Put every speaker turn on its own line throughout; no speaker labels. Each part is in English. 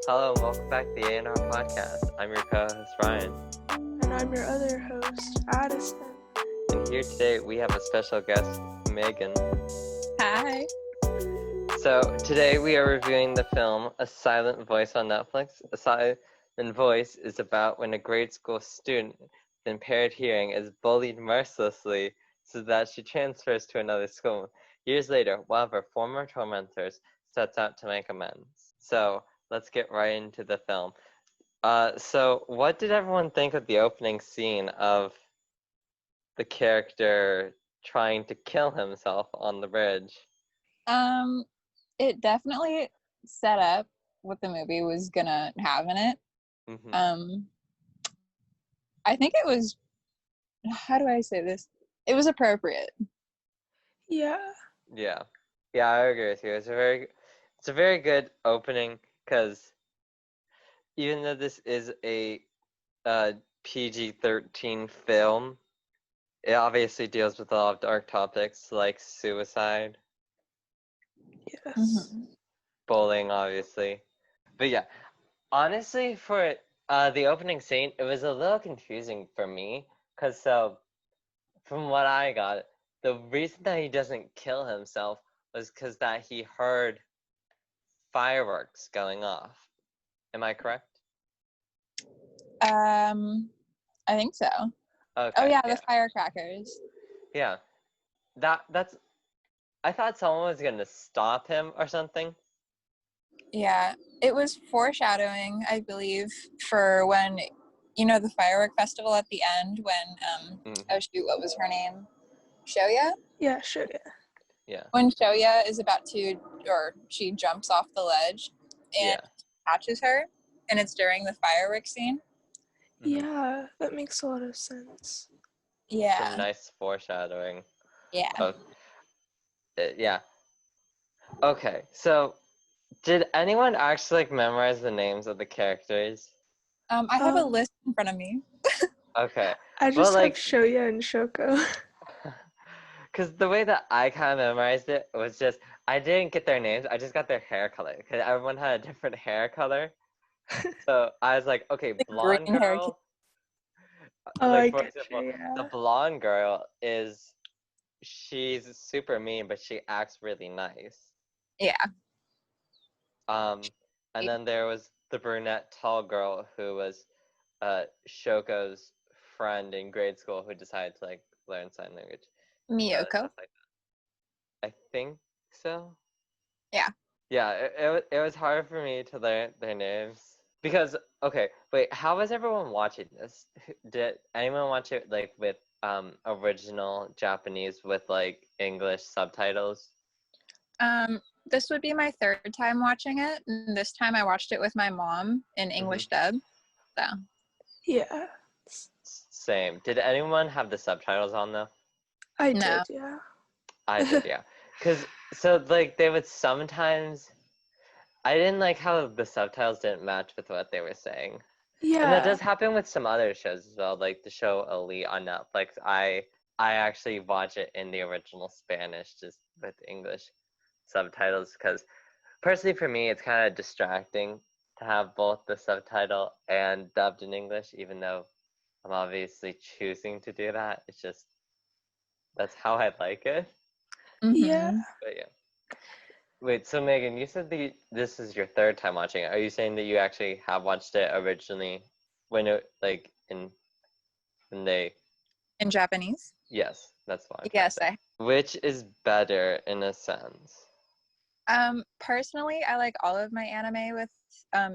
Hello and welcome back to the A&R podcast. I'm your co-host Ryan.
And I'm your other host, Addison.
And here today we have a special guest, Megan.
Hi.
So today we are reviewing the film A Silent Voice on Netflix. A Silent Voice is about when a grade school student with impaired hearing is bullied mercilessly so that she transfers to another school. Years later, one of her former tormentors sets out to make amends. So let's get right into the film. So what did everyone think of the opening scene of the character trying to kill himself on the bridge?
It definitely set up what the movie was gonna have in it.
Mm-hmm.
I think it was, how do I say this? It was appropriate.
Yeah.
Yeah, I agree with you. It's a very good opening because even though this is a PG-13 film, it obviously deals with a lot of dark topics like suicide,
Yes.
Mm-hmm.
bullying, obviously. But yeah, honestly, for the opening scene, it was a little confusing for me because from what I got, the reason that he doesn't kill himself was because that he heard fireworks going off. Am I correct?
I think so.
Okay.
Oh yeah, the firecrackers.
Yeah. That's I thought someone was gonna stop him or something.
Yeah, it was foreshadowing, I believe, for when, the firework festival at the end when, oh shoot, what was her name? Shoya?
Yeah, sure.
Yeah.
When Shoya is about to, or she jumps off the ledge and catches her, and it's during the fireworks scene.
Yeah, that makes a lot of sense.
Yeah.
Some nice foreshadowing.
Yeah.
Yeah. Okay, so did anyone actually memorize the names of the characters?
I have a list in front of me.
Okay.
I just have Shoya and Shouka.
Because the way that I kind of memorized it was just, I didn't get their names, I just got their hair color. Because everyone had a different hair color. So I was like, okay, blonde
green hair.
girl.
I
For
get
example,
you, yeah.
the blonde girl she's super mean, but she acts really nice.
Yeah.
And then there was the brunette tall girl who was Shoko's friend in grade school who decided to learn sign language.
Miyoko.
Stuff like that. I think so.
Yeah.
Yeah, it was hard for me to learn their names because okay, wait, how was everyone watching this? Did anyone watch it with original Japanese with English subtitles?
This would be my third time watching it, and this time I watched it with my mom in English dub. So.
Yeah.
Same. Did anyone have the subtitles on though?
I did, yeah.
I did, yeah. Because they would sometimes. I didn't like how the subtitles didn't match with what they were saying.
Yeah.
And that does happen with some other shows as well, like the show Elite on Netflix. I actually watch it in the original Spanish just with English subtitles because personally for me it's kind of distracting to have both the subtitle and dubbed in English, even though I'm obviously choosing to do that. It's just that's how I like it.
Yeah.
But yeah. Wait, so Megan, you said this is your third time watching it. Are you saying that you actually have watched it originally when it in
Japanese?
Yes, that's fine.
Yes,
Which is better in a sense?
Personally, I like all of my anime with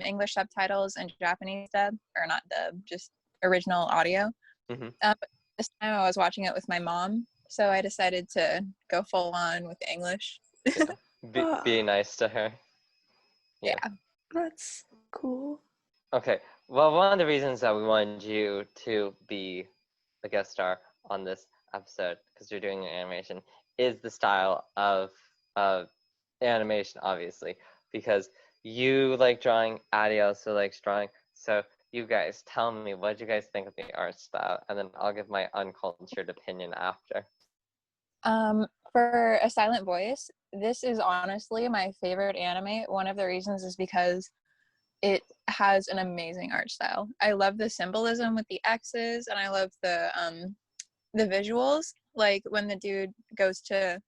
English subtitles and Japanese dub, or not dub, just original audio. But this time I was watching it with my mom, so I decided to go full on with English.
Yeah. Be nice to her.
Yeah.
That's cool.
Okay. Well, one of the reasons that we wanted you to be a guest star on this episode, because you're doing an animation, is the style of animation, obviously, because you like drawing, Addie also likes drawing. So you guys tell me, what do you guys think of the art style? And then I'll give my uncultured opinion after.
For A Silent Voice, this is honestly my favorite anime. One of the reasons is because it has an amazing art style. I love the symbolism with the X's, and I love the visuals. Like when the dude goes to,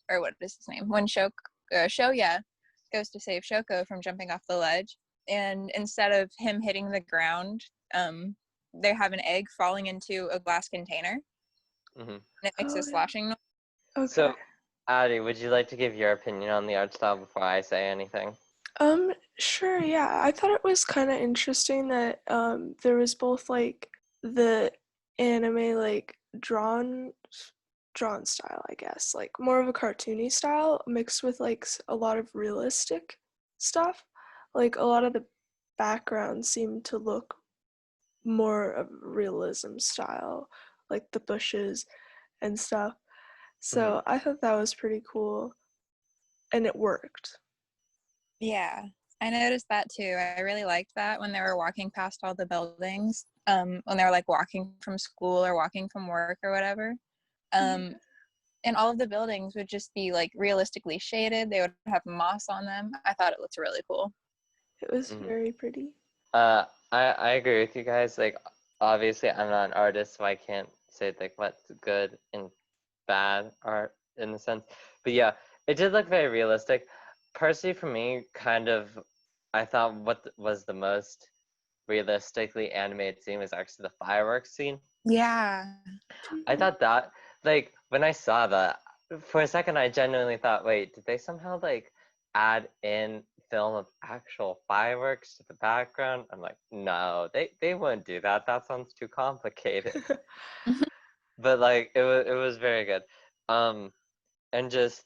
or what is his name? When Shoya goes to save Shouko from jumping off the ledge, and instead of him hitting the ground, they have an egg falling into a glass container, and it makes a sloshing noise.
Okay.
So, Addie, would you like to give your opinion on the art style before I say anything?
Sure, yeah. I thought it was kind of interesting that there was both like the anime like drawn style, I guess, like more of a cartoony style mixed with like a lot of realistic stuff. Like a lot of the backgrounds seem to look more of realism style, like the bushes and stuff. So I thought that was pretty cool, and it worked.
Yeah, I noticed that too. I really liked that when they were walking past all the buildings, when they were like walking from school or walking from work or whatever. And all of the buildings would just be like realistically shaded. They would have moss on them. I thought it looked really cool.
It was very pretty.
I agree with you guys. Like, obviously, I'm not an artist, so I can't say like what's good and bad art in the sense. But yeah, it did look very realistic. Personally, for me, kind of, I thought what was the most realistically animated scene was actually the fireworks scene.
Yeah.
I thought that, like, when I saw that, for a second, I genuinely thought, wait, did they somehow like add in film of actual fireworks to the background? I'm like, no, they wouldn't do that. That sounds too complicated. But like, it was very good. And just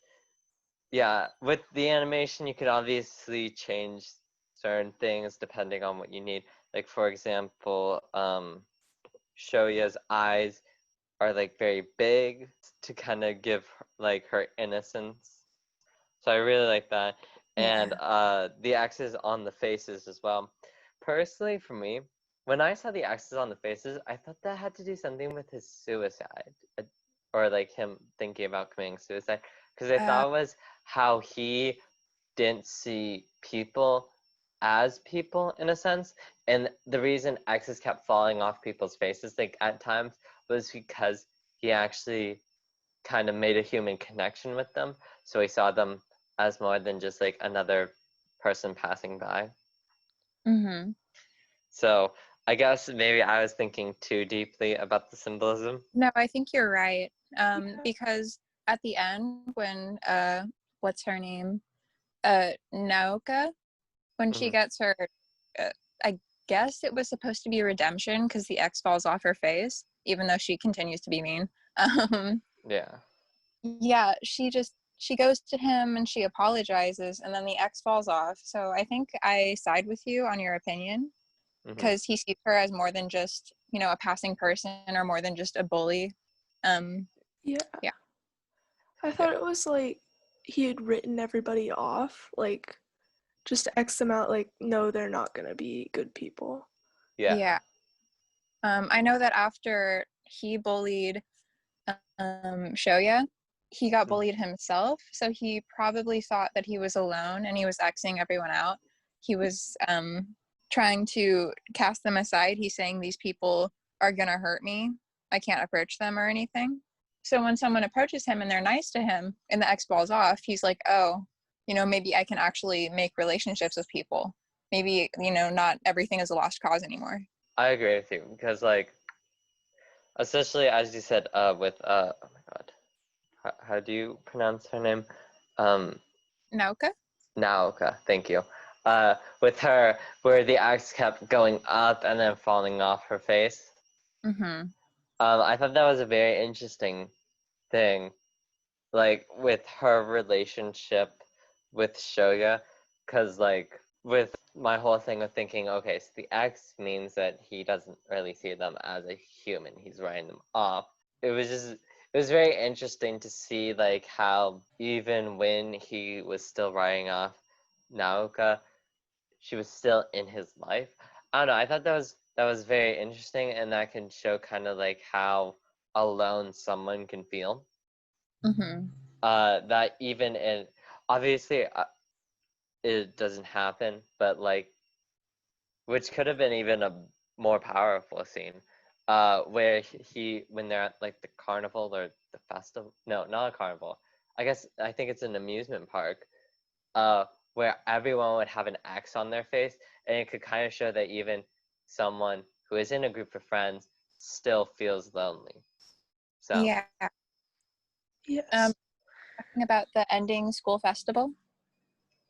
yeah, with the animation, you could obviously change certain things depending on what you need. Like for example, Shoya's eyes are like very big to kind of give like her innocence. So I really like that. And the X's on the faces as well. Personally, for me, when I saw the X's on the faces, I thought that had to do something with his suicide, or like him thinking about committing suicide, because I thought it was how he didn't see people as people in a sense, and the reason X's kept falling off people's faces like at times was because he actually kind of made a human connection with them, so he saw them as more than just like another person passing by. So I guess maybe I was thinking too deeply about the symbolism.
No, I think you're right. Because at the end, when what's her name, Naoka, when she gets her, I guess it was supposed to be redemption because the X falls off her face, even though she continues to be mean.
Yeah.
Yeah, she goes to him and she apologizes, and then the X falls off. So I think I side with you on your opinion because he sees her as more than just, you know, a passing person or more than just a bully.
Yeah. I thought it was like he had written everybody off, like just X them out, like, no, they're not gonna be good people.
Yeah. I know that after he bullied Shoya, he got bullied himself, so he probably thought that he was alone and he was Xing everyone out. He was trying to cast them aside. He's saying these people are gonna hurt me. I can't approach them or anything. So when someone approaches him and they're nice to him and the X falls off, he's like, oh, you know, maybe I can actually make relationships with people. Maybe, you know, not everything is a lost cause anymore.
I agree with you because like, especially as you said, with oh my god, how do you pronounce her name?
Naoka?
Naoka, thank you. With her, where the axe kept going up and then falling off her face. I thought that was a very interesting thing, like with her relationship with Shoya, because like with my whole thing of thinking, okay, so the X means that he doesn't really see them as a human, he's writing them off. It was very interesting to see like how even when he was still writing off Naoka, she was still in his life. I don't know, I thought that was very interesting, and that can show kind of like how alone someone can feel. That even in obviously it doesn't happen, but like which could have been even a more powerful scene, where when they're at like the carnival or the festival. No, not a carnival. I think it's an amusement park, where everyone would have an X on their face, and it could kind of show that even someone who is in a group of friends still feels lonely. So
Yeah.
Yes.
Talking about the ending school festival.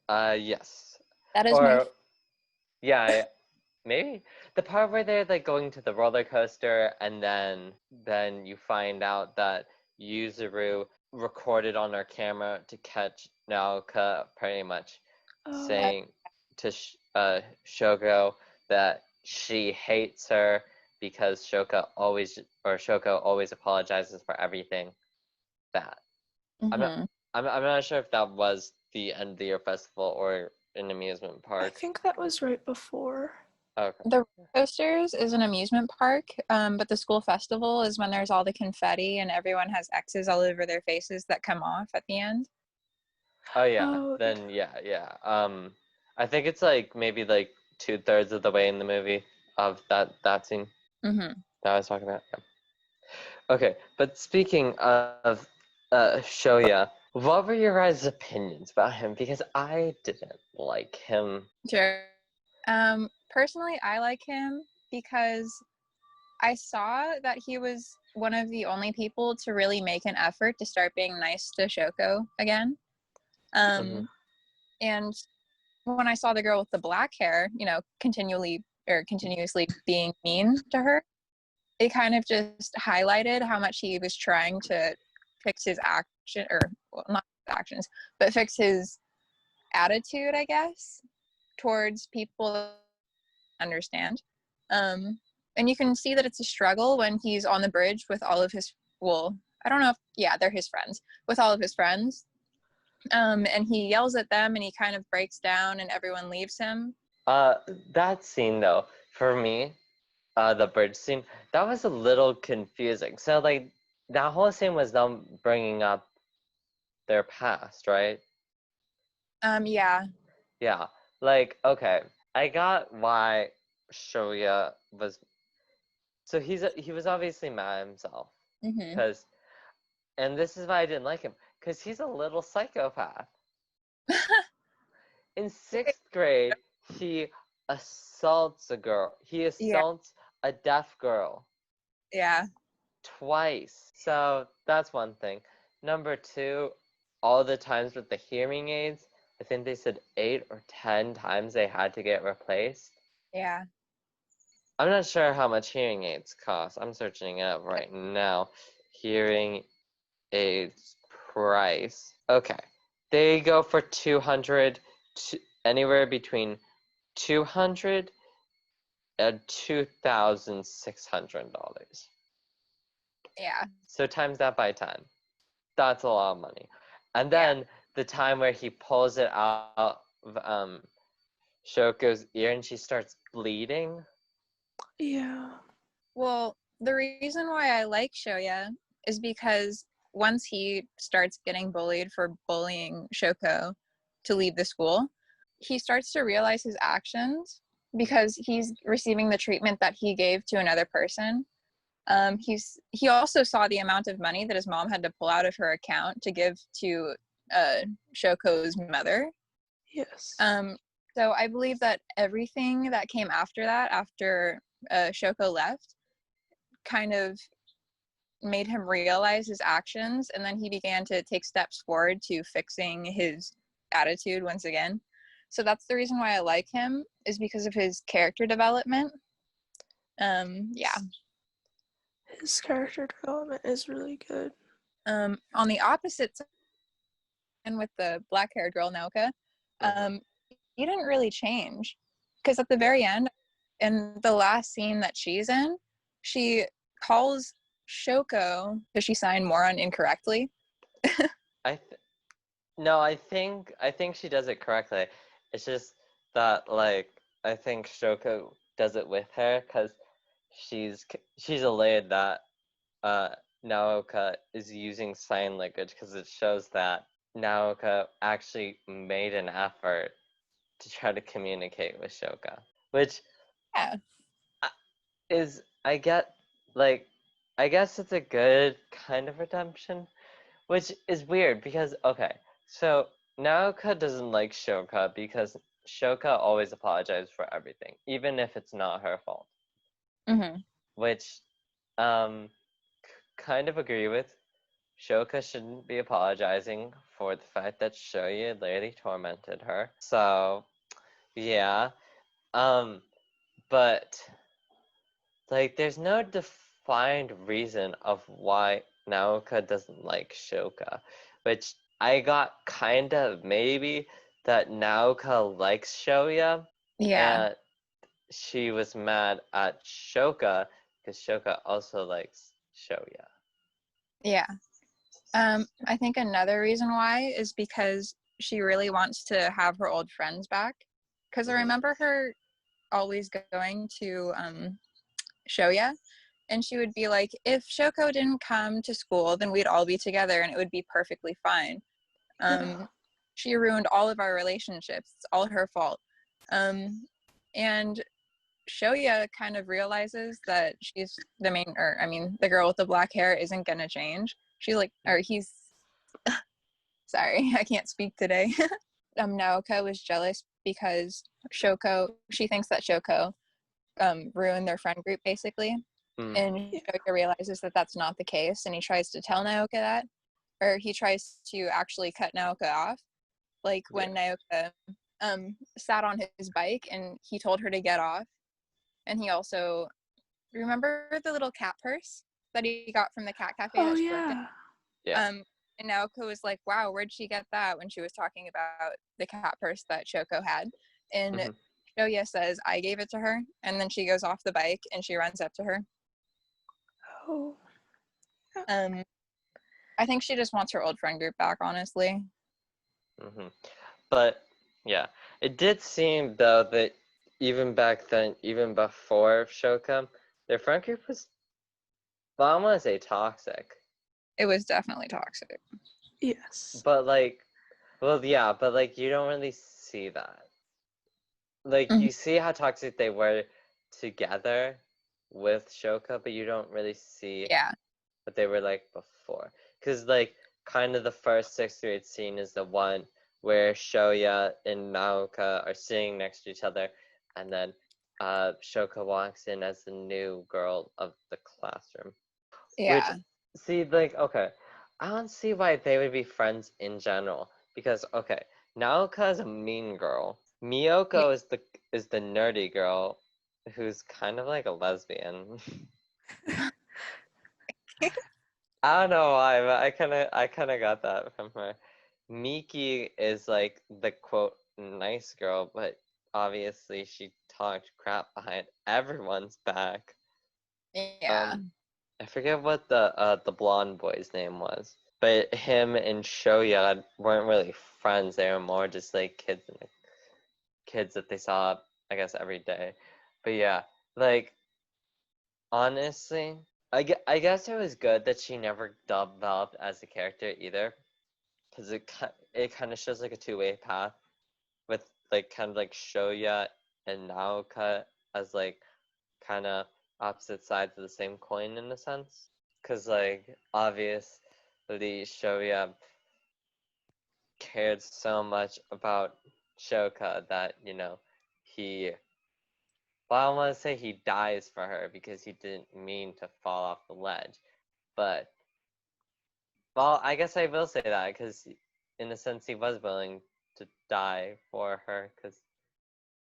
yes.
That is
Or yeah, maybe the part where they're like going to the roller coaster, and then you find out that Yuzuru recorded on her camera to catch Naoka pretty much saying to Shouko that she hates her because Shouko always apologizes for everything. That I'm not
Mm-hmm.
I'm not sure if that was the end of the year festival or an amusement
I
park.
think that was right before.
Okay.
The roller coasters is an amusement park, but the school festival is when there's all the confetti and everyone has X's all over their faces that come off at the end.
Oh yeah.
Oh,
Then yeah. I think it's like maybe like 2/3 of the way in the movie of that scene
Mm-hmm.
that I was talking about. Yeah. Okay, but speaking of Shoya, what were your guys' opinions about him? Because I didn't like him.
Sure. Personally, I like him because I saw that he was one of the only people to really make an effort to start being nice to Shouko again.
Mm-hmm.
And when I saw the girl with the black hair, continuously being mean to her, it kind of just highlighted how much he was trying to fix his action, or well, not actions, but fix his attitude, I guess, towards people that understand. And you can see that it's a struggle when he's on the bridge with all of his, I don't know they're his friends, with all of his friends. And he yells at them and he kind of breaks down and everyone leaves him.
That scene though, for me, the bridge scene, that was a little confusing. So like that whole scene was them bringing up their past, right?
Yeah.
Yeah. Like okay, I got why Shoya was. So he was obviously mad at himself
Mm-hmm.
because, and this is why I didn't like him, because he's a little psychopath. In 6th grade, he assaults a girl. He
Yeah.
assaults a deaf girl
Yeah.
twice. So that's one thing. Number two, all the times with the hearing aids, I think they said 8 or 10 times they had to get replaced.
Yeah.
I'm not sure how much hearing aids cost. I'm searching it up right now. Hearing aids price. Okay. They go for 200 to anywhere between 200 and $2,600.
Yeah.
So times that by 10. That's a lot of money. And then the time where he pulls it out of Shoko's ear and she starts bleeding.
yeah.
Well, the reason why I like Shoya is because once he starts getting bullied for bullying Shouko to leave the school, he starts to realize his actions because he's receiving the treatment that he gave to another person. He also saw the amount of money that his mom had to pull out of her account to give to Shoko's mother.
Yes.
So I believe that everything that came after that, after Shouko left, kind of made him realize his actions, and then he began to take steps forward to fixing his attitude once again. So that's the reason why I like him, is because of his character development. Yeah.
His character development is really good.
On the opposite side, and with the black-haired girl Naoka, he didn't really change, because at the very end, in the last scene that she's in, she calls Shouko because she signed moron incorrectly.
No, I think she does it correctly. It's just that like I think Shoko does it with her because she's elated that Naoka is using sign language because it shows that Naoka actually made an effort to try to communicate with Shoka, which
Yeah.
I guess it's a good kind of redemption, which is weird because, okay, so Naoka doesn't like Shouka because Shouka always apologizes for everything, even if it's not her fault.
Mm-hmm.
Which, kind of agree with. Shouka shouldn't be apologizing for the fact that Shoya literally tormented her. So, yeah. But like, there's no defined reason of why Naoka doesn't like Shouka, which I got kind of maybe that Naoka likes Shoya,
Yeah.
and she was mad at Shouka because Shouka also likes Shoya.
Yeah. I think another reason why is because she really wants to have her old friends back. Because I remember her always going to Shoya, and she would be like, if Shouko didn't come to school, then we'd all be together and it would be perfectly fine. She ruined all of our relationships. It's all her fault. And Shoya kind of realizes that she's the girl with the black hair isn't gonna change. He's sorry, I can't speak today. Naoka was jealous because she thinks that Shouko ruined their friend group basically. And Shouko realizes that that's not the case, and he tries to tell Naoka that, or he tries to actually cut Naoka off. Like when Naoka sat on his bike and he told her to get off, and he also remember the little cat purse that he got from the cat cafe that she worked in.
Yeah.
And Naoko was like, wow, where'd she get that, when she was talking about the cat purse that Shouko had. And Shoya says, I gave it to her. And then she goes off the bike and she runs up to her.
Oh.
I think she just wants her old friend group back, honestly.
But yeah, it did seem though that even back then, even before Shouka, their friend group was, well, I don't want to say toxic.
It was definitely toxic.
Yes.
But like, well, yeah, but like you don't really see that. Like you see how toxic they were together with Shouka, but you don't really see what they were like before. Because like kind of the first 6th grade scene is the one where Shoya and Naoka are sitting next to each other, and then Shouka walks in as the new girl of the classroom.
Yeah.
Which, see, like, okay, I don't see why they would be friends in general. Because, okay, Naoka is a mean girl. Miyoko is the nerdy girl who's kind of like a lesbian. I don't know why, but I kinda got that from her. Miki is like the quote nice girl, but obviously she talked crap behind everyone's back.
Yeah.
I forget what the blonde boy's name was, but him and Shoya weren't really friends. They were more just like kids that they saw, I guess, every day. But yeah, like honestly, I guess it was good that she never developed as a character either, because it kind of shows like a two-way path with like kind of like Shoya and Naoka as like kind of opposite sides of the same coin in a sense. Because like obviously Shoya cared so much about Shouka that he, well, I don't want to say he dies for her because he didn't mean to fall off the ledge, but well, I guess I will say that because in a sense he was willing to die for her because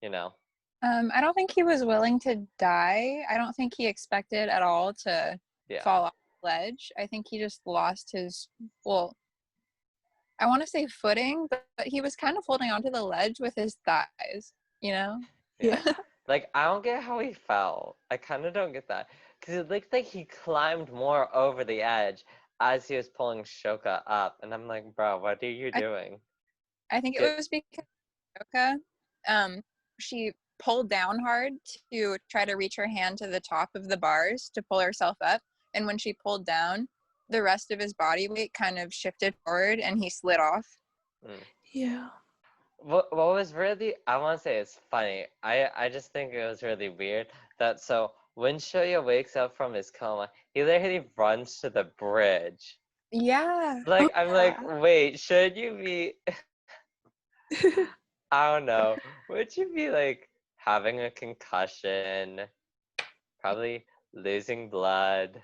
I don't think he was willing to die. I don't think he expected at all to fall off the ledge. I think he just lost his, well, I want to say footing, but he was kind of holding onto the ledge with his thighs,
Yeah. Like, I don't get how he fell. I kind of don't get that. Because it looks like he climbed more over the edge as he was pulling Shouka up. And I'm like, bro, what are you doing?
I think it was because Shouka, she pulled down hard to try to reach her hand to the top of the bars to pull herself up. And when she pulled down, the rest of his body weight kind of shifted forward and he slid off.
Yeah.
what was really, I want to say it's funny. I just think it was really weird that so when Shoya wakes up from his coma, he literally runs to the bridge.
Yeah.
Like,
Oh,
I'm like,
yeah.
wait, should you be, I don't know, would you be like having a concussion, probably losing blood?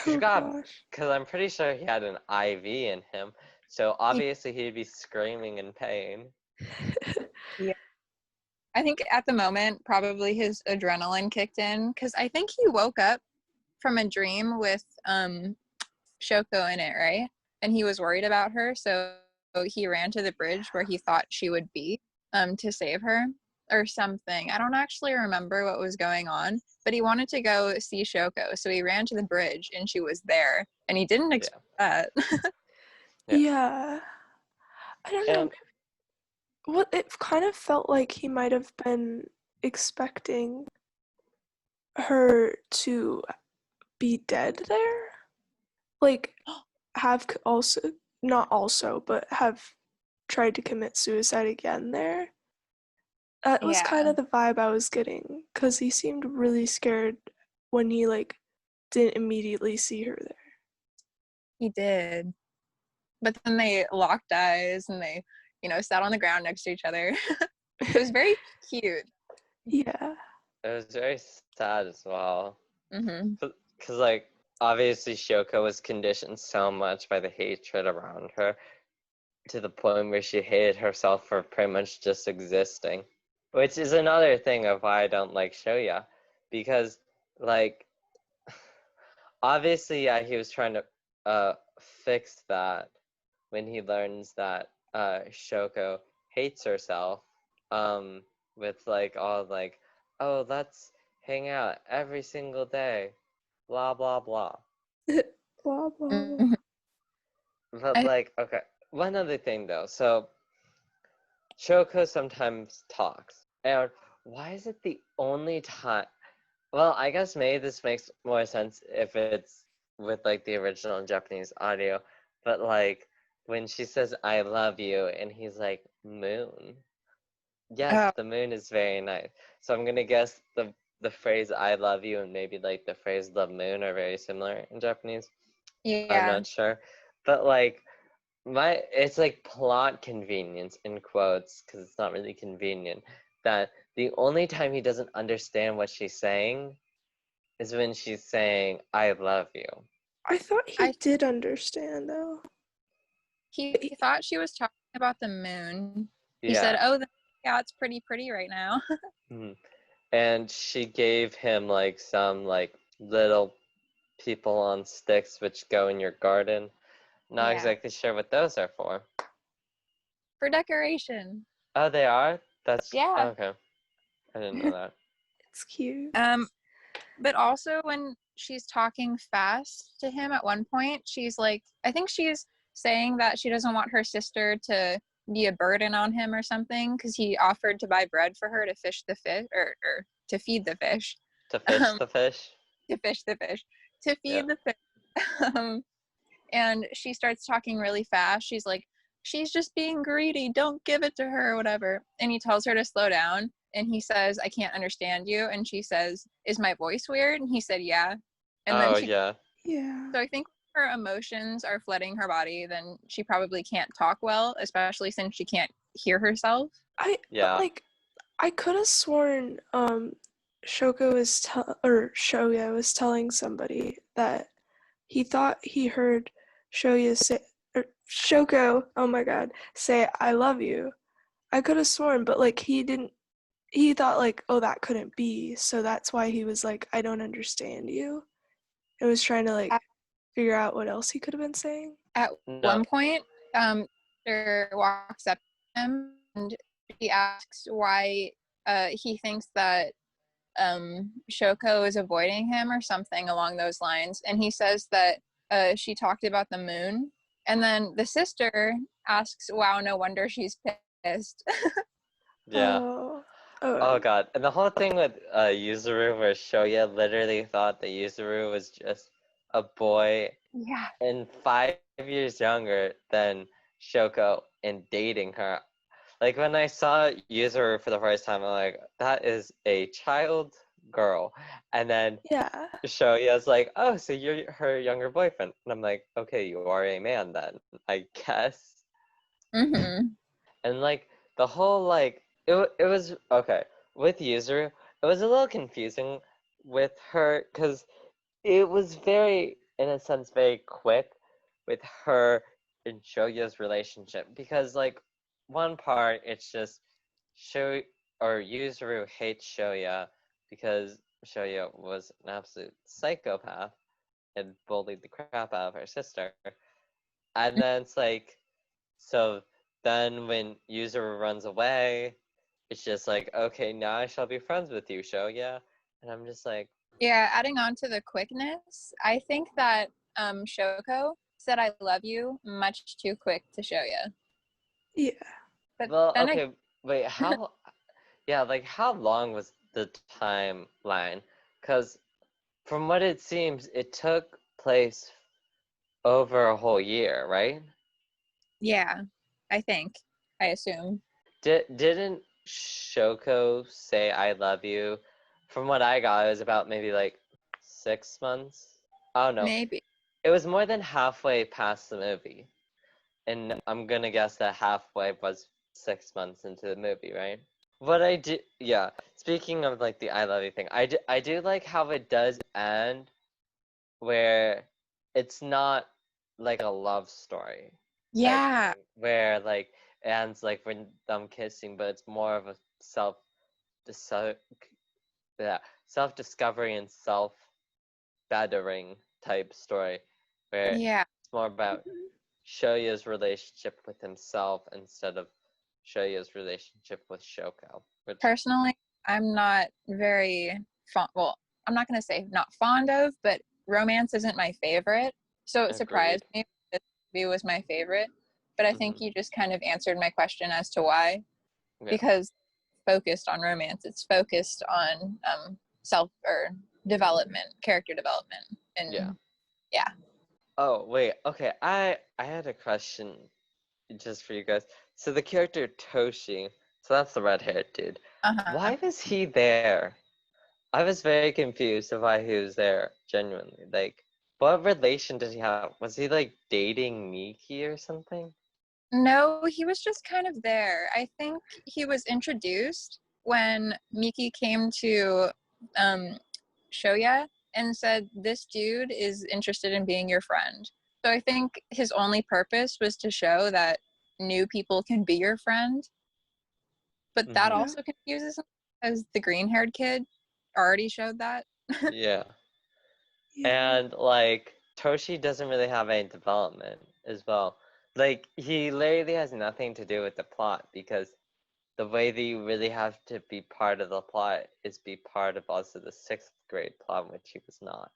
Oh gosh.
Because I'm pretty sure he had an IV in him, so
He,
obviously he'd be screaming in pain.
yeah. I think at the moment, probably his adrenaline kicked in because I think he woke up from a dream with Shouko in it, right? And he was worried about her, so he ran to the bridge where he thought she would be to save her or something. I don't actually remember what was going on, but he wanted to go see Shouko, so he ran to the bridge and she was there, and he didn't
Yeah.
expect that.
Yeah.
Yeah. I don't know.
And
What it kind of felt like he might have been expecting her to be dead there. Like have also not also, but have tried to commit suicide again there. That was kind
Yeah,
of the vibe I was getting because he seemed really scared when he like didn't immediately see her there.
he did. But then they locked eyes and they, sat on the ground next to each other. It was very cute.
Yeah.
it was very sad as well.
Hmm.
Because, like, obviously Shoko was conditioned so much by the hatred around her to the point where she hated herself for pretty much just existing. Which is another thing of why I don't like Shoya. Because, like, obviously, yeah, he was trying to fix that when he learns that Shoko hates herself, um, with like all like, oh, let's hang out every single day, blah blah blah.
Blah blah blah.
Hmm.
But like, okay, one other thing though. So Shoko sometimes talks, and why is it the only time? Well, I guess maybe this makes more sense if it's with like the original Japanese audio, but like when she says "I love you" and he's like "moon." Yes,
Oh,
the moon is very nice. So I'm gonna guess the phrase "I love you" and maybe like the phrase "the moon" are very similar in Japanese. I'm
yeah.
not sure, but like it's like plot convenience in quotes because it's not really convenient that the only time he doesn't understand what she's saying is when she's saying "I love you."
I thought he
I
did understand though.
he thought she was talking about the moon. He said,
Yeah.
"Oh, yeah, it's pretty right now."
Mhm. And she gave him like some like little people on sticks which go in your garden. Not
Yeah,
exactly sure what those are for.
for decoration.
Oh, they are? That's
Yeah.
okay. I didn't know that.
It's cute.
But also when she's talking fast to him at one point, she's like, I think she's saying that she doesn't want her sister to be a burden on him or something because he offered to buy bread for her to fish the fish or to feed the fish.
To fish
Um,
the fish?
to fish the fish, to
Yeah.
feed the fish. Um, and she starts talking really fast. She's like, she's just being greedy. Don't give it to her or whatever. And he tells her to slow down. And he says, I can't understand you. And she says, is my voice weird? And he said, yeah. And then
Oh,
she,
yeah.
Yeah.
so I think her emotions are flooding her body, then she probably can't talk well, especially since she can't hear herself.
Yeah.
Like I could have sworn Shoko was or Shoya was telling somebody that he thought he heard Shoya say or Shoko, oh my god, say I love you. I could have sworn, but like he thought like, oh, that couldn't be, so that's why he was like, I don't understand you. And was trying to like figure out what else he could have been saying.
At
No.
one point, Peter walks up to him and she asks why he thinks that Shoko is avoiding him or something along those lines. And he says that she talked about the moon. And then the sister asks, wow, no wonder she's pissed.
Yeah.
Oh.
Oh
Oh.
god. And the whole thing with Yuzuru where Shoya literally thought that Yuzuru was just a boy
Yeah.
and 5 years younger than Shoko and dating her. Like when I saw Yuzuru for the first time, I'm like, that is a child girl. And then
Yeah.
Shoya's like, oh, so you're her younger boyfriend. And I'm like, okay, you are a man then, I guess.
Mm-hmm.
And like the whole like it was okay with Yuzuru. It was a little confusing with her because it was very, in a sense, very quick with her and Shoya's relationship because like one part it's just Sho or Yuzuru hates Shoya because Shoya was an absolute psychopath and bullied the crap out of her sister. And then it's like so then when Yuzuru runs away, it's just like, okay, now I shall be friends with you, Shoya. And I'm just like,
Yeah, adding on to the quickness, I think that Shouko said I love you much too quick to Shoya.
Yeah.
But
well,
then
okay, wait, how, yeah, like how long was the timeline? Because from what it seems, it took place over a whole year, right?
yeah, I assume.
Didn't Shoko say I love you? From what I got, it was about maybe like 6 months. I don't know.
Maybe.
It was more than halfway past the movie. And I'm gonna guess that halfway was 6 months into the movie, right? What I do, yeah. Speaking of like the I love you thing, I do like how it does end where it's not like a love story type
Yeah.
thing, where like it ends like when them kissing, but it's more of a yeah, self discovery and self bettering type story, where
Yeah.
it's more about Shoya's relationship with himself instead of Shoya's relationship with Shouko. Which
Personally, I'm not very fond. Well, I'm not going to say not fond of, but romance isn't my favorite. So it
agreed.
surprised me this movie was my favorite. But I think
Mm-hmm.
you just kind of answered my question as to why.
Yeah.
Because focused on romance, it's focused on self or development, character development,
Yeah.
and yeah.
Oh wait. Okay. I had a question just for you guys. So the character Toshi, so that's the red-haired dude.
Uh-huh.
Why was he there? I was very confused of why he was there, genuinely. Like, what relation did he have? Was he like dating Miki or something?
No, he was just kind of there. I think he was introduced when Miki came to um, Shoya and said, "This dude is interested in being your friend." So I think his only purpose was to show that new people can be your friend. But that
Mm-hmm.
Yeah.
also confuses me because the green-haired kid already showed that.
Yeah.
Yeah.
And like Toshi doesn't really have any development as well. Like he literally has nothing to do with the plot because the way that you really have to be part of the plot is be part of also the sixth grade plot, which he was not,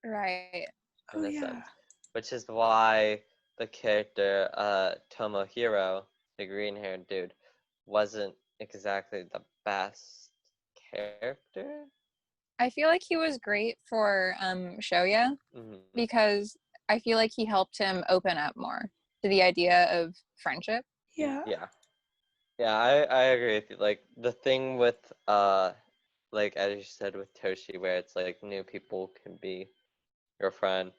Right.
in
Oh
a
yeah.
sense. Which is why the character Tomohiro, the green haired dude, wasn't exactly the best character.
I feel like he was great for Shoya
Mm-hmm.
because I feel like he helped him open up more to the idea of friendship.
Yeah.
Yeah. Yeah, I agree with you. Like the thing with like as you said with Toshi where it's like new people can be your friend.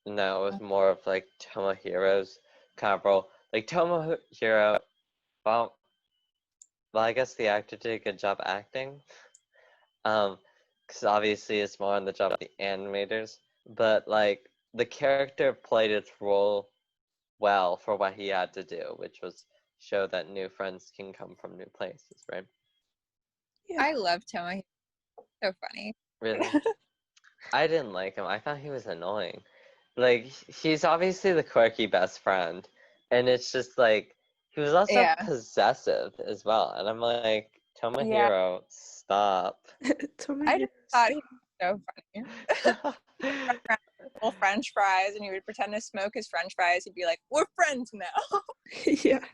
And that was more of like Tomohiro's kind of role. Like Tomohiro, well, well I guess the actor did a good job acting. Because obviously it's more on the job of the animators. But like the character played its role well for what he had to do, which was show that new friends can come from new places, right?
Yeah.
I love Tomohiro. So funny.
Really? I didn't like him. I thought he was annoying. Like, he's obviously the quirky best friend, and it's just like, he was also
Yeah.
possessive as well. And I'm like,
Yeah.
Tomohiro, stop.
Tomohiro.
I just thought he was so funny. Little French fries, and he would pretend to smoke his French fries. He'd be like, "We're friends now."
Yeah.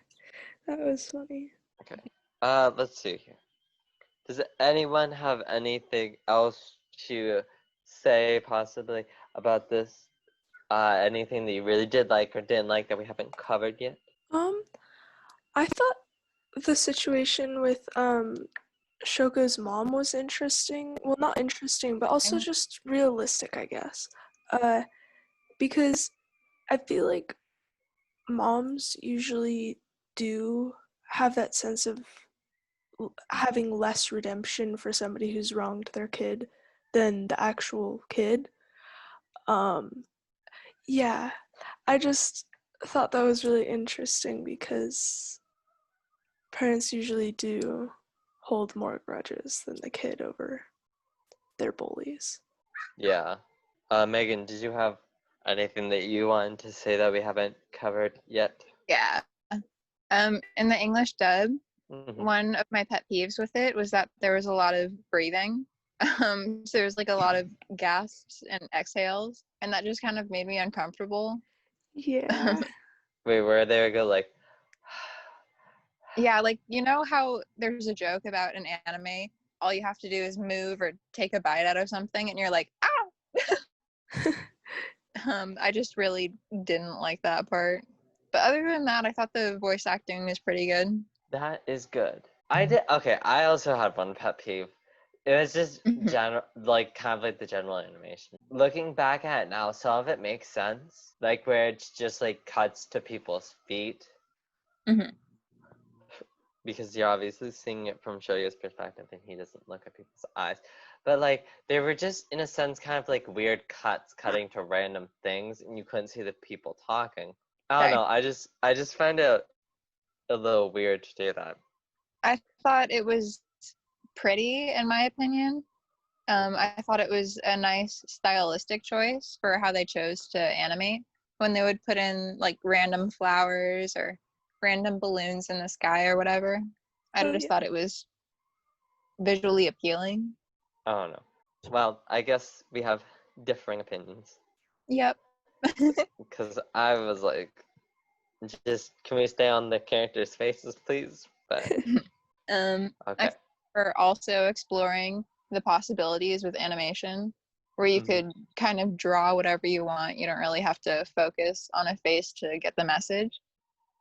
That was funny.
Okay. Let's see here. Does anyone have anything else to say, possibly, about this? Anything that you really did like or didn't like that we haven't covered yet?
I thought the situation with Shoko's mom was interesting. Well, not interesting, but also just realistic, I guess. Because I feel like moms usually do have that sense of having less redemption for somebody who's wronged their kid than the actual kid. Yeah, I just thought that was really interesting because parents usually do hold more grudges than the kid over their bullies.
Yeah. Megan, did you have anything that you wanted to say that we haven't covered yet?
Yeah. In the English dub,
Mm-hmm.
one of my pet peeves with it was that there was a lot of breathing. So there was like a lot of gasps and exhales, and that just kind of made me uncomfortable.
Yeah.
Wait, where they go like
Yeah, like you know how there's a joke about an anime, all you have to do is move or take a bite out of something and you're like, ah. I just really didn't like that part. But other than that, I thought the voice acting was pretty good.
that is good. I also had one pet peeve. It was just general, like kind of like the general animation. Looking back at it now, some of it makes sense. Like where it's just like cuts to people's feet.
Mm-hmm.
Because you're obviously seeing it from Shoya's perspective and he doesn't look at people's eyes. But like they were just in a sense kind of like weird cuts cutting to random things and you couldn't see the people talking. I don't know, I just find it a little weird to do that.
I thought it was pretty, in my opinion. I thought it was a nice stylistic choice for how they chose to animate when they would put in like random flowers or random balloons in the sky or whatever. I just thought it was visually appealing.
I don't know. Well, I guess we have differing opinions.
Yep.
Because I was like, just can we stay on the characters' faces, please? But
Okay.
okay.
We're also exploring the possibilities with animation where you could kind of draw whatever you want. You don't really have to focus on a face to get the message.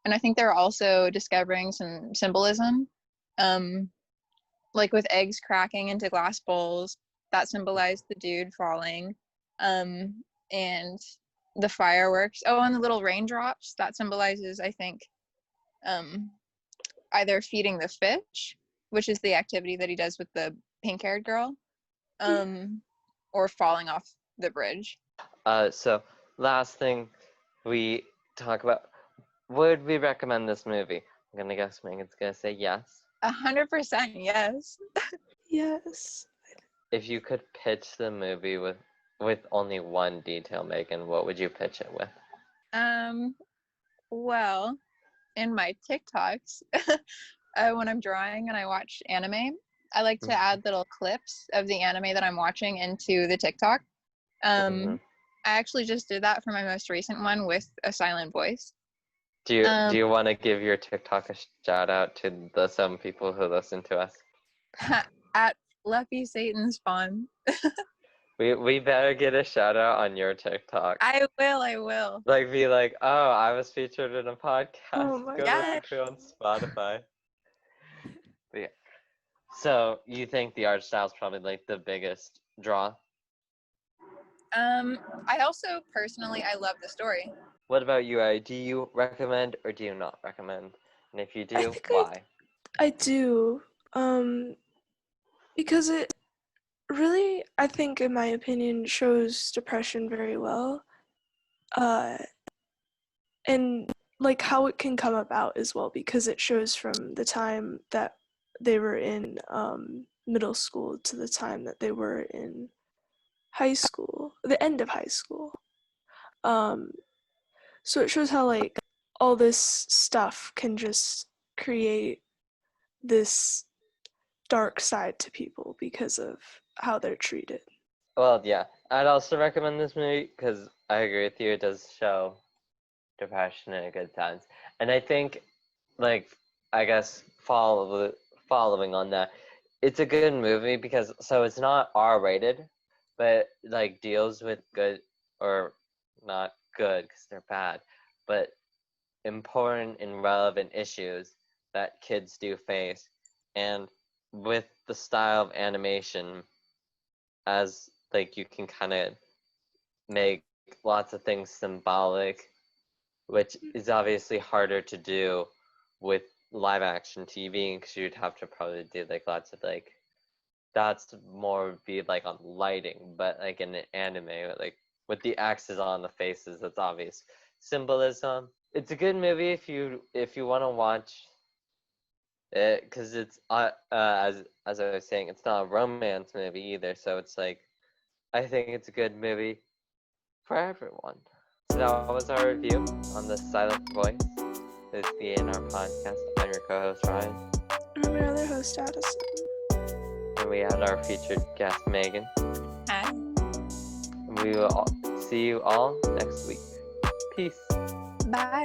And I think they're also discovering some symbolism. Like with eggs cracking into glass bowls, that symbolized the dude falling. And the fireworks. Oh, and the little raindrops, that symbolizes, I think, either feeding the fish, which is the activity that he does with the pink-haired girl, or falling off the bridge.
So last thing we talk about, would we recommend this movie? I'm gonna guess Megan's gonna say yes.
100% yes.
Yes.
If you could pitch the movie with only one detail, Megan, what would you pitch it with?
Well, in my TikToks, when I'm drawing and I watch anime, I like to add little clips of the anime that I'm watching into the TikTok. I actually just did that for my most recent one with a silent voice.
Do you want to give your TikTok a shout out to the some people who listen to us?
At Fluffy Satan Spawn.
We better get a shout out on your TikTok.
I will.
Like be like, oh, I was featured in a podcast.
Oh my
Go listen to it on Spotify. But yeah. So you think the art style is probably like the biggest draw?
I also personally I love the story.
What about you, Ari? Do you recommend or do you not recommend? And if you do, why?
I do. Because it really, I think, in my opinion, shows depression very well. And like how it can come about as well, because it shows from the time that they were in middle school to the time that they were in high school, the end of high school. So it shows how like all this stuff can just create this dark side to people because of how they're treated.
Well, yeah. I'd also recommend this movie because I agree with you. It does show depression in a good sense. And I think, like, I guess following on that, it's a good movie because, so it's not R-rated, but, like, deals with good, or not good because they're bad, but important and relevant issues that kids do face, and with the style of animation, as like you can kind of make lots of things symbolic, which is obviously harder to do with live action TV, because you'd have to probably do like lots of like, that's more be like on lighting, but like in an anime, like with the X's on the faces, that's obvious symbolism. It's a good movie if you want to watch it, because it's as I was saying, it's not a romance movie either, so it's like, I think it's a good movie for everyone. So that was our review on The Silent Voice. This is the A&R Podcast. I'm your co-host Ryan.
And I'm your other host Addison.
And we had our featured guest Megan.
Hi.
We will see you all next week. Peace.
Bye.